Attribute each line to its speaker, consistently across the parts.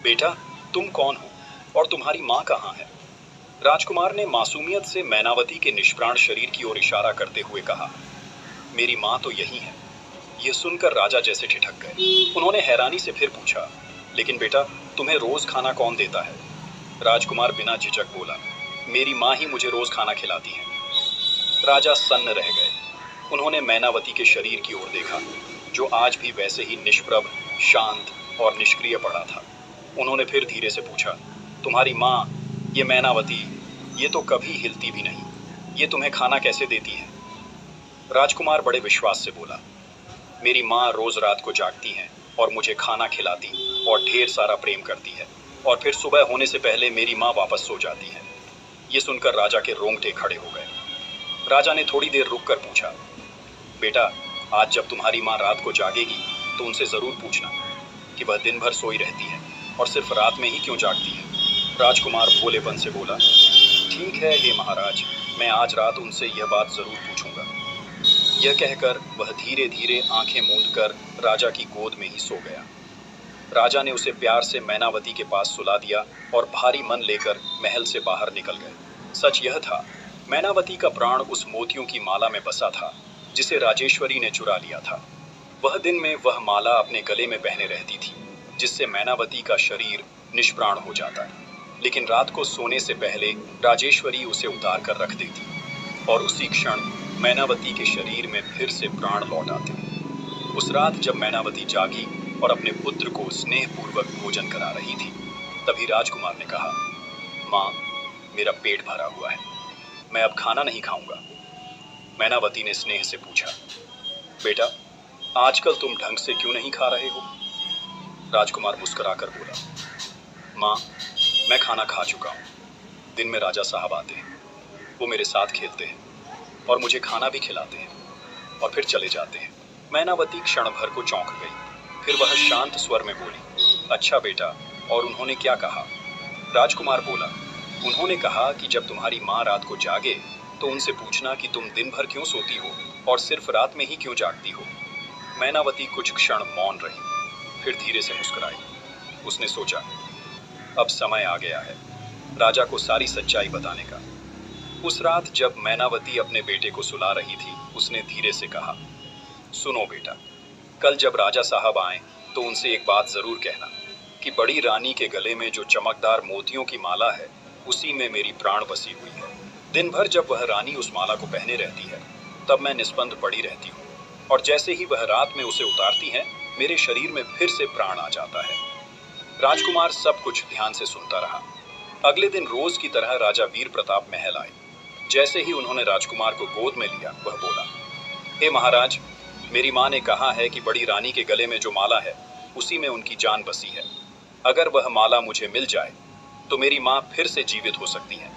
Speaker 1: बेटा, तुम कौन हो और तुम्हारी माँ कहाँ है? राजकुमार ने मासूमियत से मैनावती के निष्प्राण शरीर की ओर इशारा करते हुए कहा। मेरी माँ तो यही है। यह सुनकर राजा जैसे ठिठक गए। उन्होंने हैरानी से फिर पूछा, लेकिन बेटा, तुम्हें रोज खाना कौन देता है? राजकुमार बिना झिझक बोला, मेरी माँ ही मुझे रोज खाना खिलाती है। राजा सन्न रह गए। उन्होंने मैनावती के शरीर की ओर देखा, जो आज भी वैसे ही निष्प्रभ, शांत और निष्क्रिय पड़ा था। उन्होंने फिर धीरे से पूछा, तुम्हारी माँ, ये मैनावती, ये तो कभी हिलती भी नहीं। ये तुम्हें खाना कैसे देती है? राजकुमार बड़े विश्वास से बोला, मेरी माँ रोज रात को जागती है और मुझे खाना खिलाती और ढेर सारा प्रेम करती है, और फिर सुबह होने से पहले मेरी माँ वापस सो जाती है। ये सुनकर राजा के रोंगटे खड़े हो गए। राजा ने थोड़ी देर रुक कर पूछा, बेटा, आज जब तुम्हारी माँ रात को जागेगी तो उनसे जरूर पूछना कि वह दिन भर सोई रहती है और सिर्फ रात में ही क्यों जागती है। राजकुमार भोलेपन से बोला, ठीक है हे महाराज, मैं आज रात उनसे यह बात जरूर पूछूंगा। यह कहकर वह धीरे धीरे आंखें मूंदकर राजा की गोद में ही सो गया। राजा ने उसे प्यार से मैनावती के पास सुला दिया और भारी मन लेकर महल से बाहर निकल गए। सच यह था, मैनावती का प्राण उस मोतियों की माला में बसा था जिसे राजेश्वरी ने चुरा लिया था। वह दिन में वह माला अपने गले में पहने रहती थी, जिससे मैनावती का शरीर निष्प्राण हो जाता, लेकिन रात को सोने से पहले राजेश्वरी उसे उतार कर रख देती और उसी क्षण मैनावती के शरीर में फिर से प्राण लौट आते। उस रात जब मैनावती जागी और अपने पुत्र को स्नेहपूर्वक भोजन करा रही थी, तभी राजकुमार ने कहा, माँ, मेरा पेट भरा हुआ है, मैं अब खाना नहीं खाऊंगा। मैनावती ने स्नेह से पूछा, बेटा, आजकल तुम ढंग से क्यों नहीं खा रहे हो? राजकुमार मुस्कुराकर बोला, माँ, मैं खाना खा चुका हूँ। दिन में राजा साहब आते हैं, वो मेरे साथ खेलते हैं और मुझे खाना भी खिलाते हैं और फिर चले जाते हैं। मैनावती क्षण भर को चौंक गई। फिर वह शांत स्वर में बोली, अच्छा बेटा, और उन्होंने क्या कहा? राजकुमार बोला, उन्होंने कहा कि जब तुम्हारी माँ रात को जागे तो उनसे पूछना कि तुम दिन भर क्यों सोती हो और सिर्फ रात में ही क्यों जागती हो। मैनावती कुछ क्षण मौन रही, फिर धीरे से मुस्कुराई। उसने सोचा, अब समय आ गया है राजा को सारी सच्चाई बताने का। उस रात जब मैनावती अपने बेटे को सुला रही थी, उसने धीरे से कहा, सुनो बेटा, कल जब राजा साहब आए तो उनसे एक बात जरूर कहना कि बड़ी रानी के गले में जो चमकदार मोतियों की माला है, उसी में मेरी प्राण बसी हुई है। दिन भर जब वह रानी उस माला को पहने रहती है, तब मैं निस्पंद पड़ी रहती हूँ, और जैसे ही वह रात में उसे उतारती है, मेरे शरीर में फिर से प्राण आ जाता है। राजकुमार सब कुछ ध्यान से सुनता रहा। अगले दिन रोज की तरह राजा वीर प्रताप महल आए। जैसे ही उन्होंने राजकुमार को गोद में लिया, वह बोला, हे महाराज, मेरी माँ ने कहा है कि बड़ी रानी के गले में जो माला है, उसी में उनकी जान बसी है। अगर वह माला मुझे मिल जाए तो मेरी माँ फिर से जीवित हो सकती है।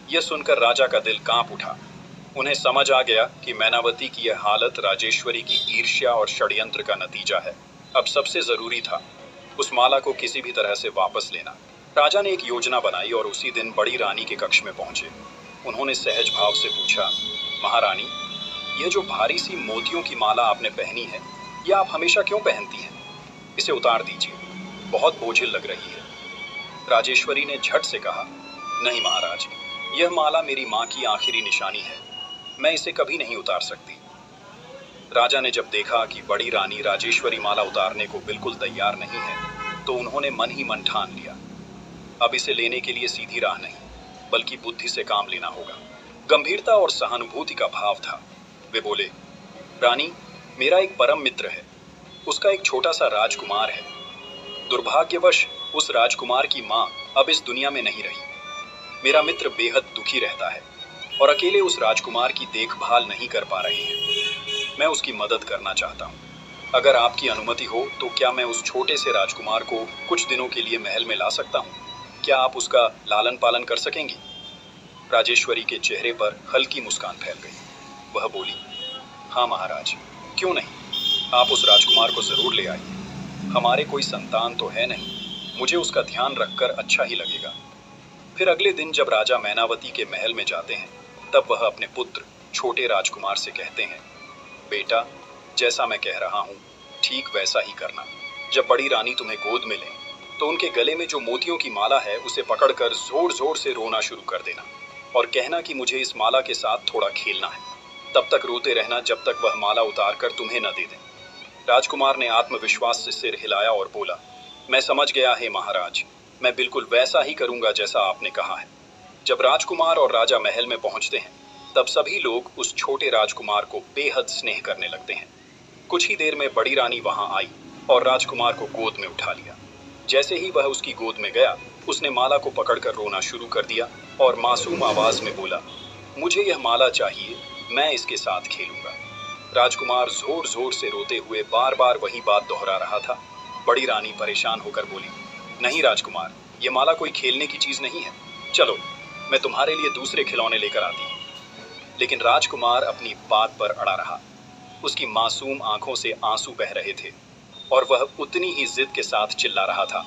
Speaker 1: यह सुनकर राजा का दिल कांप उठा। उन्हें समझ आ गया कि मैनावती की यह हालत राजेश्वरी की ईर्ष्या और षड्यंत्र का नतीजा है। अब सबसे जरूरी था उस माला को किसी भी तरह से वापस लेना। राजा ने एक योजना बनाई और उसी दिन बड़ी रानी के कक्ष में पहुंचे। उन्होंने सहज भाव से पूछा, महारानी, यह जो भारी सी मोतियों की माला आपने पहनी है, यह आप हमेशा क्यों पहनती हैं? इसे उतार दीजिए, बहुत बोझिल लग रही है। राजेश्वरी ने झट से कहा, नहीं महाराज, यह माला मेरी माँ की आखिरी निशानी है, मैं इसे कभी नहीं उतार सकती। राजा ने जब देखा कि बड़ी रानी राजेश्वरी माला उतारने को बिल्कुल तैयार नहीं है, तो उन्होंने मन ही मन ठान लिया, अब इसे लेने के लिए सीधी राह नहीं, बल्कि बुद्धि से काम लेना होगा। गंभीरता और सहानुभूति का भाव था। वे बोले, रानी, मेरा एक परम मित्र है, उसका एक छोटा सा राजकुमार है। दुर्भाग्यवश उस राजकुमार की माँ अब इस दुनिया में नहीं रही। मेरा मित्र बेहद दुखी रहता है और अकेले उस राजकुमार की देखभाल नहीं कर पा रहे हैं। मैं उसकी मदद करना चाहता हूँ। अगर आपकी अनुमति हो तो क्या मैं उस छोटे से राजकुमार को कुछ दिनों के लिए महल में ला सकता हूँ? क्या आप उसका लालन पालन कर सकेंगी? राजेश्वरी के चेहरे पर हल्की मुस्कान फैल गई। वह बोली, हाँ महाराज, क्यों नहीं, आप उस राजकुमार को जरूर ले आइए। हमारे कोई संतान तो है नहीं, मुझे उसका ध्यान रखकर अच्छा ही लगेगा। फिर अगले दिन जब राजा मैनावती के महल में जाते हैं, तब वह अपने पुत्र छोटे राजकुमार से कहते हैं, बेटा, जैसा मैं कह रहा हूँ ठीक वैसा ही करना। जब बड़ी रानी तुम्हें गोद में ले तो उनके गले में जो मोतियों की माला है उसे पकड़कर जोर जोर से रोना शुरू कर देना और कहना कि मुझे इस माला के साथ थोड़ा खेलना है। तब तक रोते रहना जब तक वह माला उतार कर तुम्हें न दे दे। राजकुमार ने आत्मविश्वास से सिर हिलाया और बोला, मैं समझ गया है महाराज, मैं बिल्कुल वैसा ही करूंगा जैसा आपने कहा है। जब राजकुमार और राजा महल में पहुंचते हैं तब सभी लोग उस छोटे राजकुमार को बेहद स्नेह करने लगते हैं। कुछ ही देर में बड़ी रानी वहां आई और राजकुमार को गोद में उठा लिया। जैसे ही वह उसकी गोद में गया, उसने माला को पकड़कर रोना शुरू कर दिया और मासूम आवाज में बोला, मुझे यह माला चाहिए, मैं इसके साथ खेलूंगा। राजकुमार जोर जोर से रोते हुए बार बार वही बात दोहरा रहा था। बड़ी रानी परेशान होकर बोली, नहीं राजकुमार, ये माला कोई खेलने की चीज नहीं है, चलो मैं तुम्हारे लिए दूसरे खिलौने लेकर आती हूँ। लेकिन राजकुमार अपनी बात पर अड़ा रहा। उसकी मासूम आंखों से आंसू बह रहे थे और वह उतनी ही जिद के साथ चिल्ला रहा था,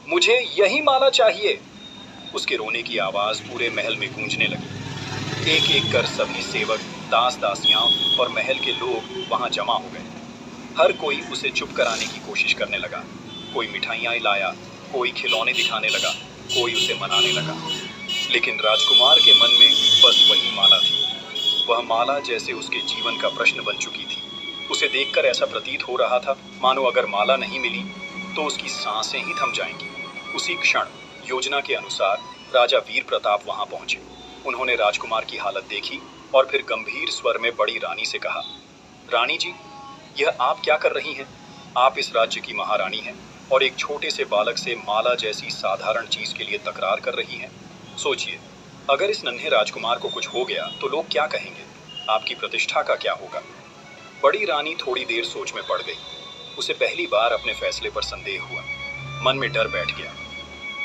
Speaker 1: मुझे यही माला चाहिए। उसके रोने की आवाज पूरे महल में गूंजने लगी। एक एक कर सभी सेवक, दास दासियां और महल के लोग वहां जमा हो गए। हर कोई उसे चुप कराने की कोशिश करने लगा। कोई मिठाइयां लाया, कोई खिलौने दिखाने लगा, कोई उसे मनाने लगा। लेकिन राजकुमार के मन में बस वही माला थी। वह माला जैसे उसके जीवन का प्रश्न बन चुकी थी। उसे देखकर ऐसा प्रतीत हो रहा था मानो अगर माला नहीं मिली तो उसकी सांसें ही थम जाएंगी। उसी क्षण योजना के अनुसार राजा वीर प्रताप वहां पहुंचे। उन्होंने राजकुमार की हालत देखी और फिर गंभीर स्वर में बड़ी रानी से कहा, रानी जी, यह आप क्या कर रही हैं? आप इस राज्य की महारानी हैं और एक छोटे से बालक से माला जैसी साधारण चीज के लिए तकरार कर रही हैं। सोचिए, अगर इस नन्हे राजकुमार को कुछ हो गया तो लोग क्या कहेंगे? आपकी प्रतिष्ठा का क्या होगा? बड़ी रानी थोड़ी देर सोच में पड़ गई। उसे पहली बार अपने फैसले पर संदेह हुआ। मन में डर बैठ गया,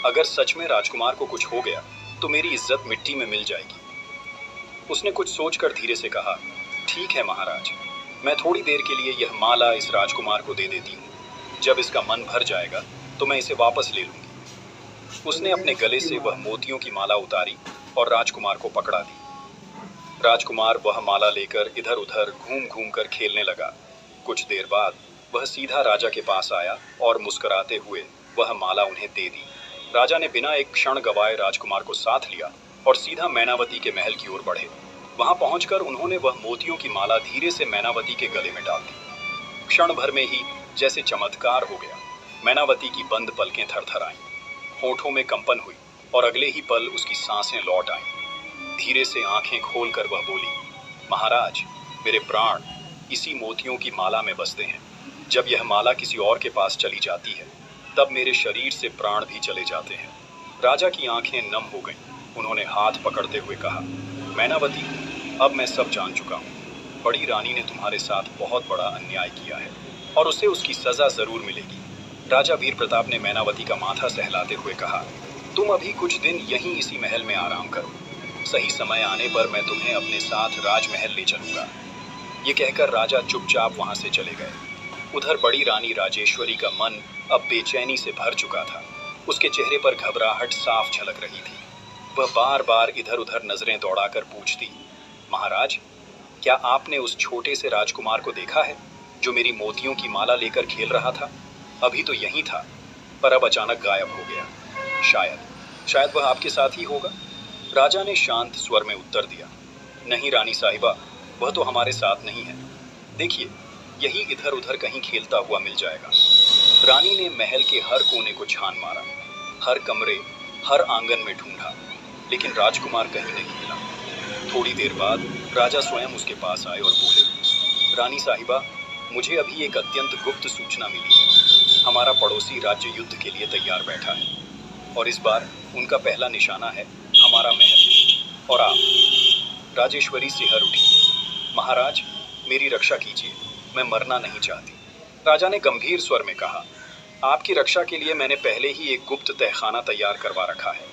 Speaker 1: अगर सच में राजकुमार को कुछ हो गया तो मेरी इज्जत मिट्टी में मिल जाएगी। उसने कुछ सोचकर धीरे से कहा, ठीक है महाराज, मैं थोड़ी देर के लिए यह माला इस राजकुमार को दे देती हूँ। जब इसका मन भर जाएगा तो मैं इसे वापस ले लूंगी। उसने अपने गले से वह मोतियों की माला उतारी और राजकुमार को पकड़ा दी। राजकुमार वह माला लेकर इधर उधर घूम घूम कर खेलने लगा। कुछ देर बाद वह सीधा राजा के पास आया और मुस्कुराते हुए वह माला उन्हें दे दी। राजा ने बिना एक क्षण गवाए राजकुमार को साथ लिया और सीधा मैनावती के महल की ओर बढ़े। वहां पहुंचकर उन्होंने वह मोतियों की माला धीरे से मैनावती के गले में डाल दी। क्षण भर में ही जैसे चमत्कार हो गया। मैनावती की बंद पलकें थरथराईं, होठों में कंपन हुई और अगले ही पल उसकी सांसें लौट आईं। धीरे से आंखें खोलकर वह बोली, महाराज, मेरे प्राण इसी मोतियों की माला में बसते हैं। जब यह माला किसी और के पास चली जाती है तब मेरे शरीर से प्राण भी चले जाते हैं। राजा की आंखें नम हो गईं। उन्होंने हाथ पकड़ते हुए कहा, मैनावती, अब मैं सब जान चुका हूँ। बड़ी रानी ने तुम्हारे साथ बहुत बड़ा अन्याय किया है और उसे उसकी सजा जरूर मिलेगी। राजा वीर प्रताप ने मैनावती का माथा सहलाते हुए कहा, तुम अभी कुछ दिन यहीं इसी महल में आराम करो। सही समय आने पर मैं तुम्हें अपने साथ राजमहल ले चलूंगा। ये कहकर राजा चुपचाप वहां से चले गए। उधर बड़ी रानी राजेश्वरी का मन अब बेचैनी से भर चुका था। उसके चेहरे पर घबराहट साफ झलक रही थी। वह बार बार इधर उधर नजरें दौड़ाकर पूछती, महाराज, क्या आपने उस छोटे से राजकुमार को देखा है जो मेरी मोतियों की माला लेकर खेल रहा था? अभी तो यहीं था, पर अब अचानक गायब हो गया। शायद वह आपके साथ ही होगा। राजा ने शांत स्वर में उत्तर दिया, नहीं रानी साहिबा, वह तो हमारे साथ नहीं है। देखिए, यही इधर उधर कहीं खेलता हुआ मिल जाएगा। रानी ने महल के हर कोने को छान मारा, हर कमरे, हर आंगन में ढूंढा, लेकिन राजकुमार कहीं नहीं मिला। थोड़ी देर बाद राजा स्वयं उसके पास आए और बोले, रानी साहिबा, मुझे अभी एक अत्यंत गुप्त सूचना मिली है। हमारा पड़ोसी राज्य युद्ध के लिए तैयार बैठा है और इस बार उनका पहला निशाना है हमारा महल और आप। राजेश्वरी सिहर उठी, महाराज, मेरी रक्षा कीजिए, मैं मरना नहीं चाहती। राजा ने गंभीर स्वर में कहा, आपकी रक्षा के लिए मैंने पहले ही एक गुप्त तहखाना तैयार करवा रखा है।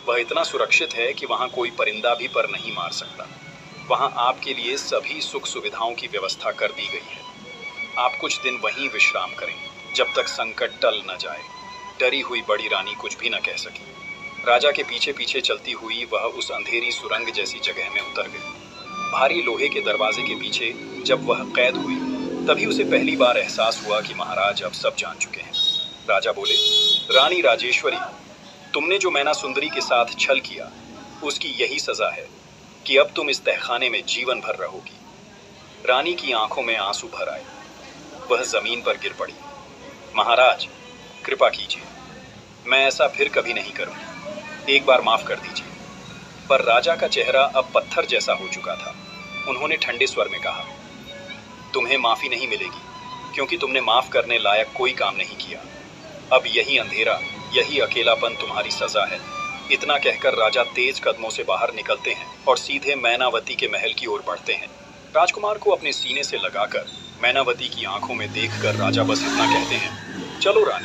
Speaker 1: वह इतना सुरक्षित है कि वहां कोई परिंदा भी पर नहीं मार सकता। वहां आपके लिए सभी सुख सुविधाओं की व्यवस्था कर दी गई है। आप कुछ दिन वहीं विश्राम करें जब तक संकट टल न जाए। डरी हुई बड़ी रानी कुछ भी न कह सकी। राजा के पीछे पीछे चलती हुई वह उस अंधेरी सुरंग जैसी जगह में उतर गई। भारी लोहे के दरवाजे के पीछे जब वह कैद हुई तभी उसे पहली बार एहसास हुआ कि महाराज अब सब जान चुके हैं। राजा बोले, रानी राजेश्वरी, तुमने जो मैना सुंदरी के साथ छल किया, उसकी यही सजा है कि अब तुम इस तहखाने में जीवन भर रहोगी। रानी की आंखों में आंसू भर आए। वह जमीन पर गिर पड़ी। महाराज, कृपा कीजिए, मैं ऐसा फिर कभी नहीं करूंगी। एक बार माफ कर दीजिए। पर राजा का चेहरा अब पत्थर जैसा हो चुका था। उन्होंने ठंडे स्वर में कहा, तुम्हें माफी नहीं मिलेगी, क्योंकि तुमने माफ करने लायक कोई काम नहीं किया। अब यही अंधेरा, यही अकेलापन तुम्हारी सजा है। इतना कहकर राजा तेज कदमों से बाहर निकलते हैं और सीधे मैनावती के महल की ओर बढ़ते हैं। राजकुमार को अपने सीने से लगाकर मैनावती की आंखों में देखकर राजा बस इतना कहते हैं, चलो रानी,